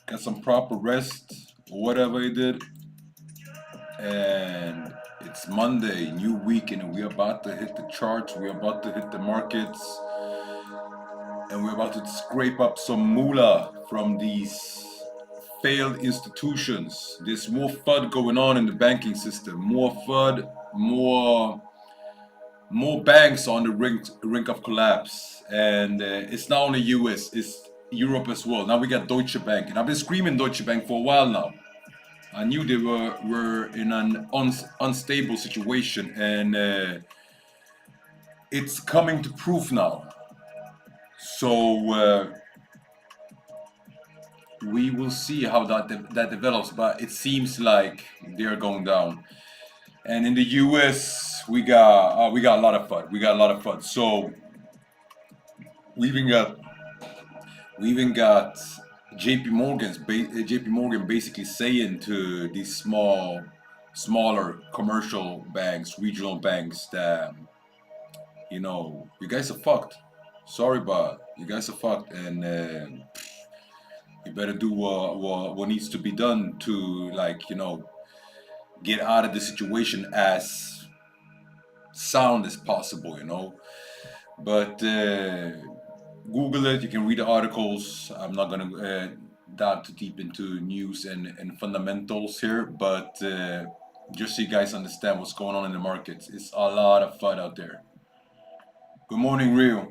got some proper rest or whatever he did, and it's Monday, new week, and we're about to hit the charts. We're about to hit the markets, and we're about to scrape up some moolah from these failed institutions. There's more FUD going on in the banking system. More FUD, more banks on the rink of collapse, and it's not only US, it's Europe as well. Now we got Deutsche Bank, and I've been screaming Deutsche Bank for a while now. I knew they were in an unstable situation, and it's coming to proof now. So we will see how that develops, but it seems like they're going down. And in the US, we got a lot of FUD. We got a lot of FUD. So we even got JP Morgan basically saying to these smaller commercial banks, regional banks, that you guys are fucked. Sorry, but you guys are fucked, and you better do what needs to be done to, like, get out of the situation as sound as possible. But Google it. You can read the articles. I'm not gonna dive too deep into news and fundamentals here, but just so you guys understand what's going on in the markets, it's a lot of FUD out there. Good morning, Rio.